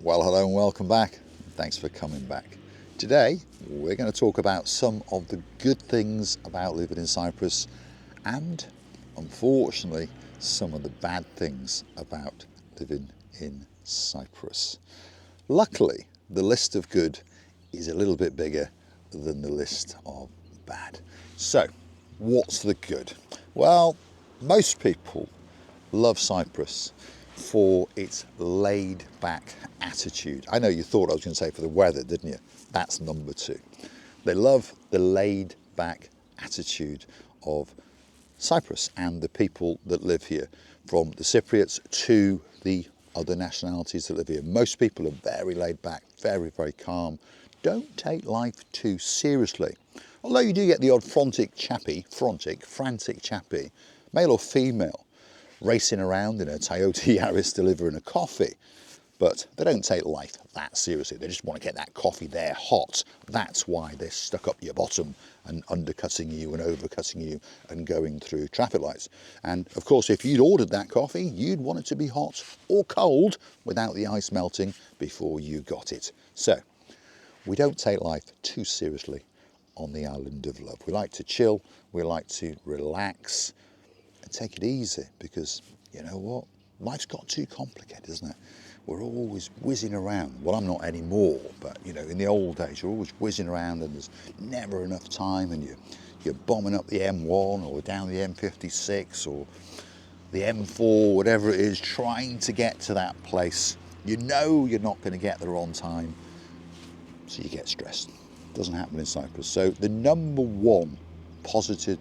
Well, hello and welcome back. Thanks for coming back. Today, we're going to talk about some of the good things about living in Cyprus and, unfortunately, some of the bad things about living in Cyprus. Luckily, the list of good is a little bit bigger than the list of bad. So, what's the good? Well, most people love Cyprus for its laid-back attitude. I know you thought I was going to say for the weather, didn't you? That's number two. They love the laid-back attitude of Cyprus and the people that live here, from the Cypriots to the other nationalities that live here. Most people are very laid back, very, very calm, don't take life too seriously. Although you do get the odd frantic chappie, male or female, racing around in a Toyota Yaris delivering a coffee, but they don't take life that seriously. They just want to get that coffee there hot. That's why they're stuck up your bottom and undercutting you and overcutting you and going through traffic lights. And of course, if you'd ordered that coffee, you'd want it to be hot or cold without the ice melting before you got it. So we don't take life too seriously on the island of love. We like to chill, we like to relax and take it easy, because you know what? Life's got too complicated, isn't it? We're always whizzing around. Well, I'm not anymore, but you know, in the old days, you're always whizzing around and there's never enough time, and you're bombing up the M1 or down the M56 or the M4, whatever it is, trying to get to that place. You know you're not going to get there on time, so you get stressed. Doesn't happen in Cyprus. So the number one positive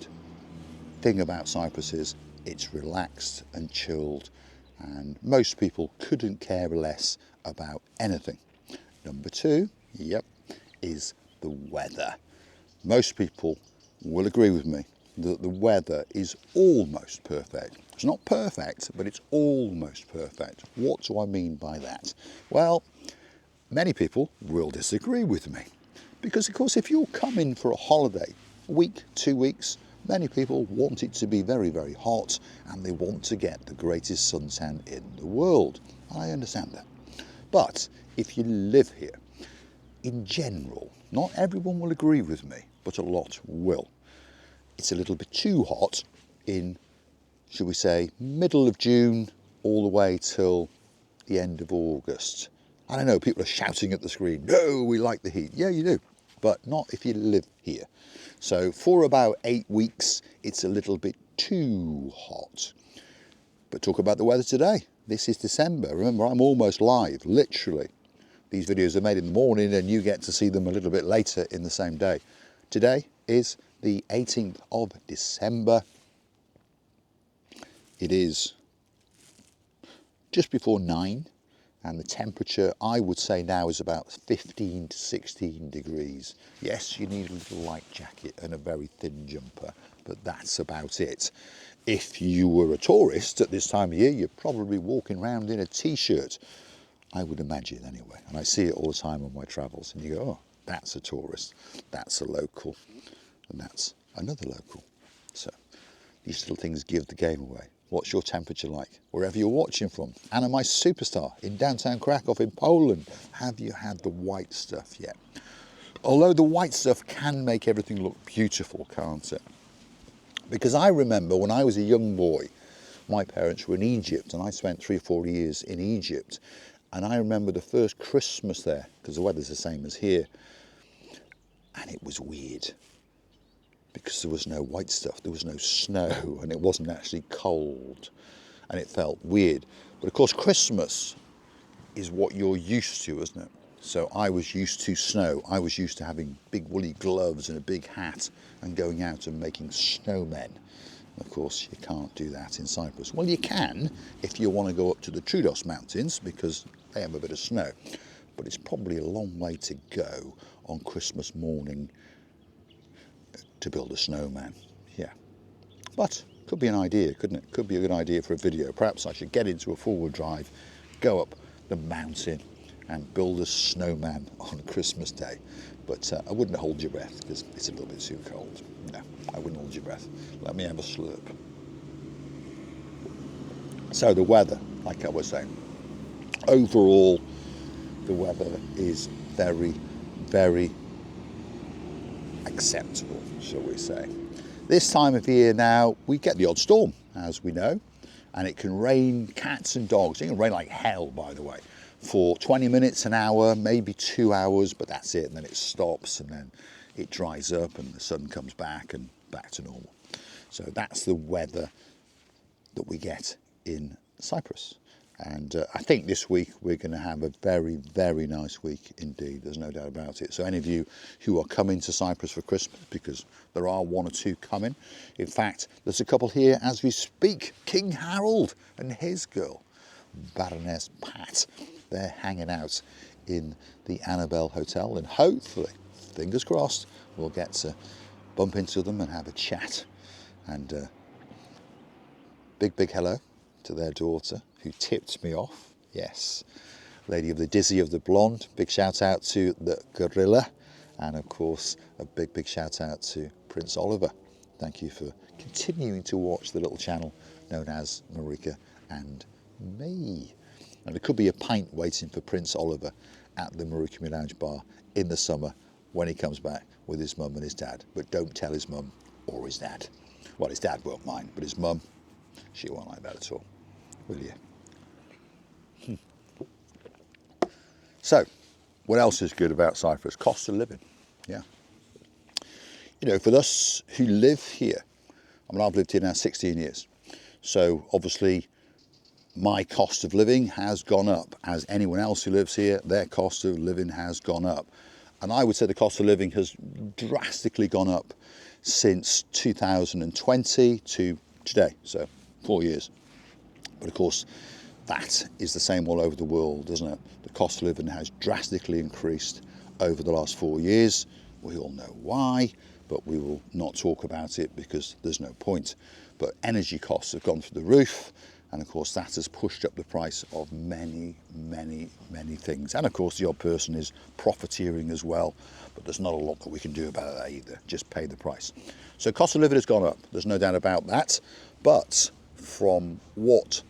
thing about Cyprus is it's relaxed and chilled, and most people couldn't care less about anything. Number two, is the weather. Most people will agree with me that the weather is almost perfect. It's not perfect, but it's almost perfect. What do I mean by that? Well, many people will disagree with me, because of course if you're coming for a holiday, a week, 2 weeks, many people want it to be very, very hot, and they want to get the greatest suntan in the world. I understand that. But if you live here, in general, not everyone will agree with me, but a lot will. It's a little bit too hot in, should we say, middle of June all the way till the end of August. I don't know, people are shouting at the screen, no, we like the heat. Yeah, you do, but not if you live here. So for about 8 weeks, it's a little bit too hot. But talk about the weather today. This is December. Remember, I'm almost live, literally. These videos are made in the morning and you get to see them a little bit later in the same day. Today is the 18th of December. It is just before 9. And the temperature, I would say now, is about 15 to 16 degrees. Yes, you need a little light jacket and a very thin jumper, but that's about it. If you were a tourist at this time of year, you're probably walking around in a t-shirt, I would imagine anyway. And I see it all the time on my travels. And you go, oh, that's a tourist, that's a local, and that's another local. So these little things give the game away. What's your temperature like, wherever you're watching from? Anna, my superstar in downtown Krakow in Poland. Have you had the white stuff yet? Although the white stuff can make everything look beautiful, can't it? Because I remember when I was a young boy, my parents were in Egypt, and I spent 3 or 4 years in Egypt. And I remember the first Christmas there, because the weather's the same as here, and it was weird, because there was no white stuff, there was no snow, and it wasn't actually cold, and it felt weird. But of course, Christmas is what you're used to, isn't it? So I was used to snow. I was used to having big woolly gloves and a big hat and going out and making snowmen. Of course, you can't do that in Cyprus. Well, you can if you want to go up to the Troodos Mountains, because they have a bit of snow. But it's probably a long way to go on Christmas morning to build a snowman. Yeah, but could be an idea, couldn't it? Could be a good idea for a video. Perhaps I should get into a four-wheel drive, go up the mountain and build a snowman on Christmas Day. But I wouldn't hold your breath, because it's a little bit too cold. No, I wouldn't hold your breath. Let me have a slurp. So the weather, like I was saying, overall the weather is very, very acceptable, shall we say. This time of year now, we get the odd storm, as we know, and it can rain cats and dogs. It can rain like hell, by the way, for 20 minutes, an hour, maybe 2 hours, but that's it, and then it stops, and then it dries up, and the sun comes back, and back to normal. So that's the weather that we get in Cyprus. And I think this week we're going to have a very, very nice week indeed. There's no doubt about it. So any of you who are coming to Cyprus for Christmas, because there are 1 or 2 coming. In fact, there's a couple here as we speak. King Harold and his girl, Baroness Pat. They're hanging out in the Annabelle Hotel, and hopefully, fingers crossed, we'll get to bump into them and have a chat. And big hello to their daughter, who tipped me off. Yes, lady of the dizzy of the blonde. Big shout out to the gorilla, and of course a big shout out to Prince Oliver. Thank you for continuing to watch the little channel known as Marika and me. And there could be a pint waiting for Prince Oliver at the Marika Me Lounge bar in the summer when he comes back with his mum and his dad. But don't tell his mum or his dad. Well, his dad won't mind, but his mum, she won't like that at all. Will you? So, what else is good about Cyprus? Cost of living. Yeah. You know, for us who live here, I mean, I've lived here now 16 years. So, obviously, my cost of living has gone up. As anyone else who lives here, their cost of living has gone up. And I would say the cost of living has drastically gone up since 2020 to today. So, 4 years. But of course, that is the same all over the world, isn't it? The cost of living has drastically increased over the last 4 years. We all know why, but we will not talk about it because there's no point. But energy costs have gone through the roof, and of course that has pushed up the price of many things. And of course the odd person is profiteering as well, but there's not a lot that we can do about that either. Just pay the price. So cost of living has gone up, there's no doubt about that. But from what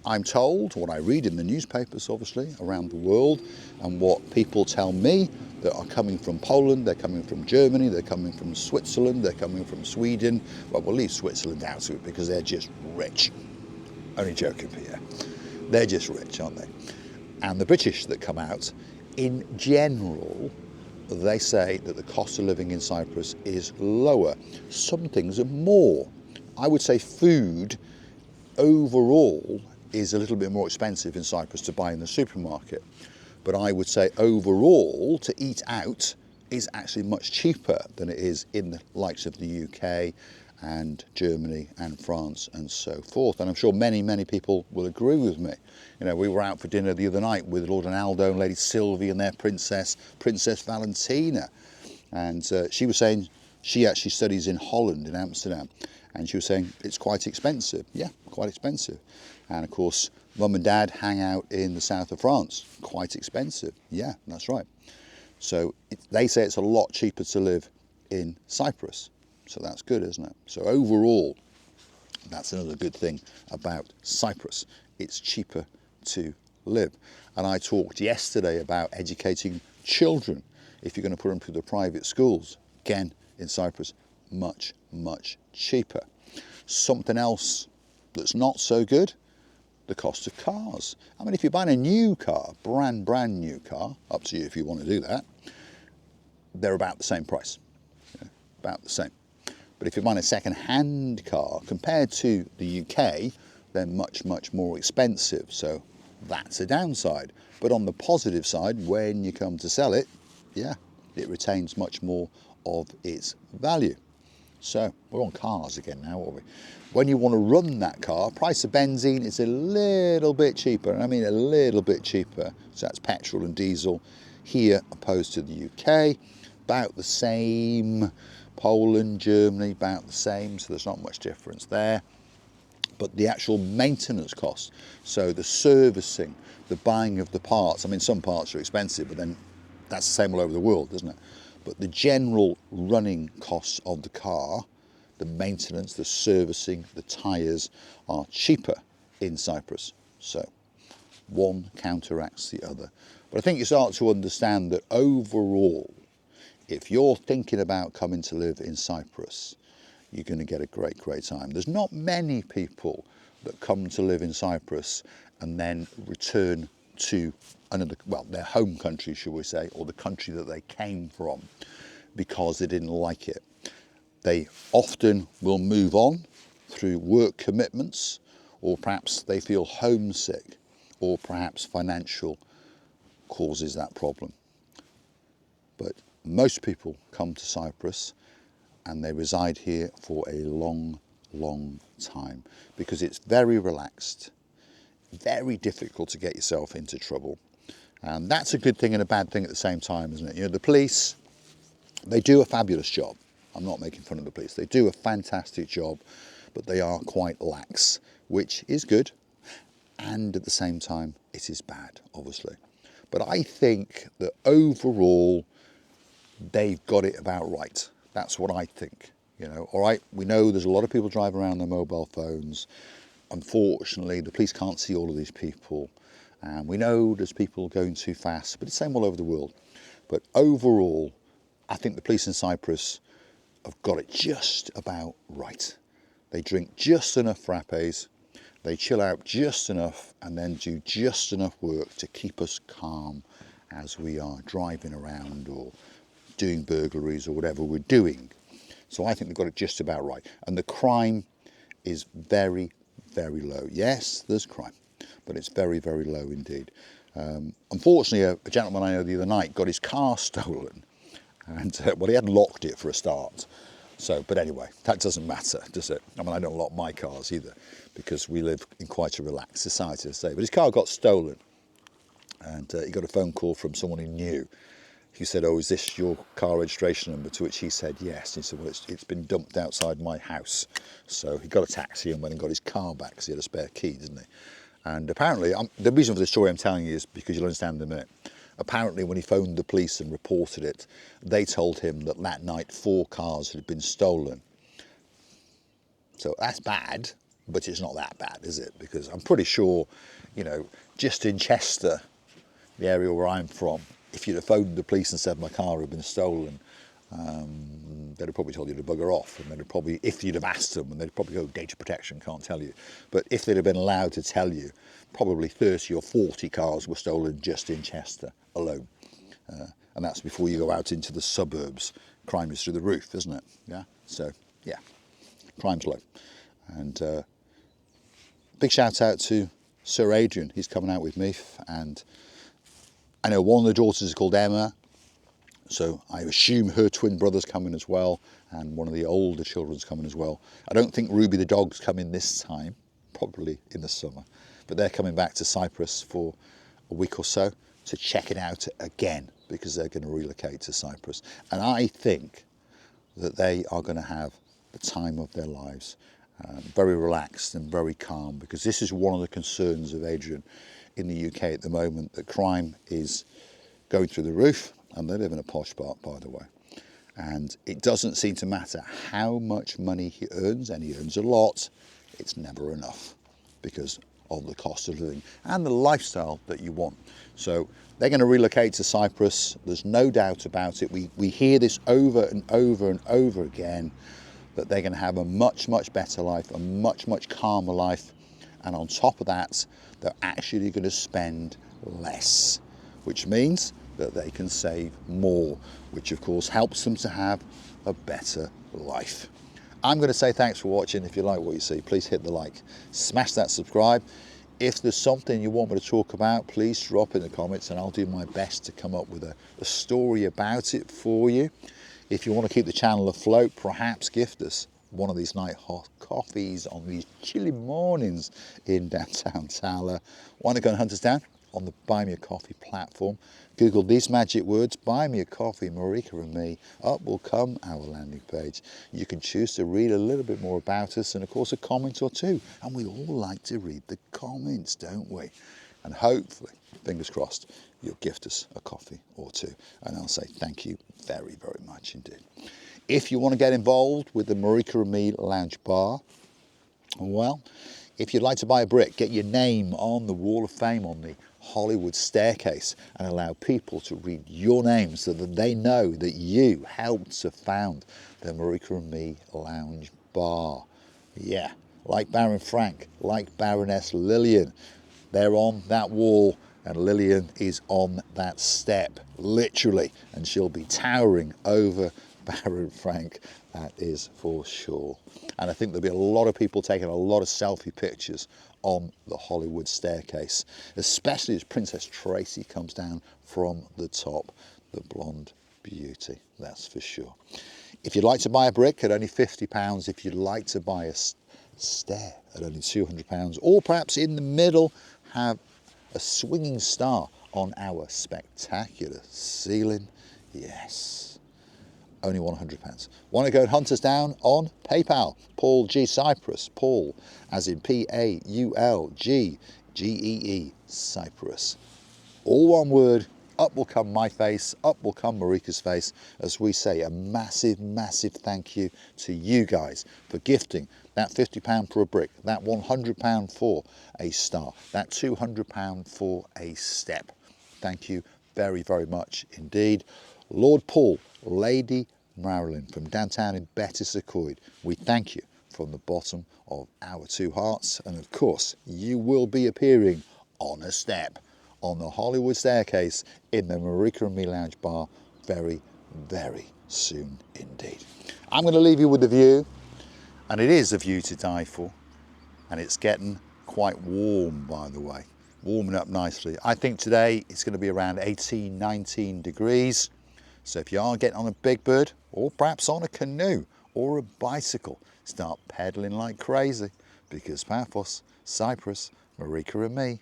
I'm told, what I read in the newspapers, obviously, around the world, and what people tell me that are coming from Poland, they're coming from Germany, they're coming from Switzerland, they're coming from Sweden. Well, we'll leave Switzerland out of it because they're just rich. Only joking, Peter. They're just rich, aren't they? And the British that come out, in general, they say that the cost of living in Cyprus is lower. Some things are more. I would say food overall is a little bit more expensive in Cyprus to buy in the supermarket. But I would say overall to eat out is actually much cheaper than it is in the likes of the UK and Germany and France and so forth. And I'm sure many people will agree with me. You know, we were out for dinner the other night with Lord and Aldo and Lady Sylvie and their Princess Valentina. And she was saying she actually studies in Holland, in Amsterdam. And she was saying it's quite expensive. Yeah, quite expensive. And of course, mum and dad hang out in the south of France. Quite expensive. Yeah, that's right. So they say it's a lot cheaper to live in Cyprus. So that's good, isn't it? So overall, that's another good thing about Cyprus. It's cheaper to live. And I talked yesterday about educating children. If you're going to put them through the private schools, again, in Cyprus, much cheaper. Something else that's not so good, the cost of cars. I mean, if you're buying a new car, brand new car, up to you if you want to do that, they're about the same price, about the same. But if you're buying a second-hand car, compared to the UK, they're much more expensive. So that's a downside. But on the positive side, when you come to sell it, yeah, it retains much more of its value. So we're on cars again now, aren't we? When you want to run that car, price of benzene is a little bit cheaper. And I mean a little bit cheaper. So that's petrol and diesel here opposed to the UK. About the same. Poland, Germany, about the same. So there's not much difference there. But the actual maintenance costs, so the servicing, the buying of the parts. I mean, some parts are expensive, but then that's the same all over the world, isn't it? But the general running costs of the car, the maintenance, the servicing, the tyres are cheaper in Cyprus. So One counteracts the other. But I think you start to understand that overall, if you're thinking about coming to live in Cyprus, you're going to get a great, great time. There's not many people that come to live in Cyprus and then return to another, well, their home country, shall we say, or the country that they came from because they didn't like it. They often will move on through work commitments, or perhaps they feel homesick, or perhaps financial causes that problem. But most people come to Cyprus and they reside here for a long, long time because it's very relaxed, very difficult to get yourself into trouble. And that's a good thing and a bad thing at the same time, isn't it? You know, the police, they do a fabulous job. I'm not making fun of the police. They do a fantastic job, but they are quite lax, which is good. And at the same time, it is bad, obviously. But I think that overall, they've got it about right. That's what I think. You know, all right, we know there's a lot of people driving around their mobile phones. Unfortunately, the police can't see all of these people. And we know there's people going too fast, but it's the same all over the world. But overall, I think the police in Cyprus have got it just about right. They drink just enough frappes, they chill out just enough, and then do just enough work to keep us calm as we are driving around or doing burglaries or whatever we're doing. So I think they've got it just about right. And the crime is very, very low. Yes, there's crime, but it's very, very low indeed. Unfortunately, a gentleman I know the other night got his car stolen. And well, he hadn't locked it for a start. So, but anyway, that doesn't matter, does it? I mean, I don't lock my cars either because we live in quite a relaxed society, I say. But his car got stolen, and he got a phone call from someone he knew. He said, "Oh, is this your car registration number?" To which he said, "Yes." He said, "Well, it's been dumped outside my house." So he got a taxi and went and got his car back because he had a spare key, didn't he? And apparently, the reason for the story I'm telling you is because you'll understand in a minute. Apparently, when he phoned the police and reported it, they told him that that night 4 cars had been stolen. So that's bad, but it's not that bad, is it? Because I'm pretty sure, you know, just in Chester, the area where I'm from, if you'd have phoned the police and said my car had been stolen, they'd have probably told you to bugger off, and they'd have probably, if you'd have asked them, and they'd probably go, data protection, can't tell you. But if they'd have been allowed to tell you, probably 30 or 40 cars were stolen just in Chester alone. And that's before you go out into the suburbs. Crime is through the roof, isn't it? Yeah. So, yeah, crime's low. And big shout out to Sir Adrian. He's coming out with me, and I know one of the daughters is called Emma. So I assume her twin brother's coming as well, and one of the older children's coming as well. I don't think Ruby the dog's coming this time, probably in the summer. But they're coming back to Cyprus for a week or so to check it out again because they're going to relocate to Cyprus. And I think that they are going to have the time of their lives, very relaxed and very calm, because this is one of the concerns of Adrian in the UK at the moment, that crime is going through the roof, and they live in a posh part, by the way. And it doesn't seem to matter how much money he earns, and he earns a lot, it's never enough because of the cost of living and the lifestyle that you want. So they're going to relocate to Cyprus. There's no doubt about it. We hear this over and over and over again, that they're going to have a much, much better life, a much, much calmer life. And on top of that, they're actually going to spend less, which means that they can save more, which of course helps them to have a better life. I'm going to say thanks for watching. If you like what you see, please hit the like, smash that subscribe. If there's something you want me to talk about, please drop in the comments and I'll do my best to come up with a story about it for you. If you want to keep the channel afloat, perhaps gift us one of these nice hot coffees on these chilly mornings in downtown Tala. Want to go and hunt us down on the Buy Me a Coffee platform? Google these magic words, Buy Me a Coffee, Marika and me. Up will come our landing page. You can choose to read a little bit more about us and of course a comment or two. And we all like to read the comments, don't we? And hopefully, fingers crossed, you'll gift us a coffee or two. And I'll say thank you very, very much indeed. If you want to get involved with the Marika and me Lounge Bar, well, If you'd like to buy a brick, get your name on the Wall of Fame on the Hollywood staircase and allow people to read your name so that they know that you helped to found the Marika and Me Lounge Bar. Yeah, like Baron Frank, like Baroness Lillian, they're on that wall and Lillian is on that step, literally, and she'll be towering over Baron Frank, that is for sure. And I think there'll be a lot of people taking a lot of selfie pictures on the Hollywood staircase, especially as Princess Tracy comes down from the top, the blonde beauty, that's for sure. If you'd like to buy a brick at only £50, if you'd like to buy a stair at only £200, or perhaps in the middle have a swinging star on our spectacular ceiling, yes, only £100. Want to go and hunt us down on PayPal? Paul G Cyprus, Paul as in P-A-U-L-G G-E-E, Cyprus. All one word. Up will come my face, up will come Marika's face, as we say a massive, massive thank you to you guys for gifting that £50 for a brick, that £100 for a star, that £200 for a step. Thank you very, very much indeed. Lord Paul, Lady Marilyn from downtown in Betws-y-Coed, we thank you from the bottom of our two hearts, and of course you will be appearing on a step on the Hollywood staircase in the Marika and Me Lounge Bar very, very soon indeed. I'm going to leave you with the view, and it is a view to die for, and it's getting quite warm, by the way, warming up nicely. I think today it's going to be around 18, 19 degrees. So if you are getting on a big bird, or perhaps on a canoe or a bicycle, start pedaling like crazy, because Paphos, Cyprus, Marika and me,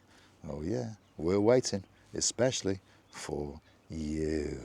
oh yeah, we're waiting, especially for you.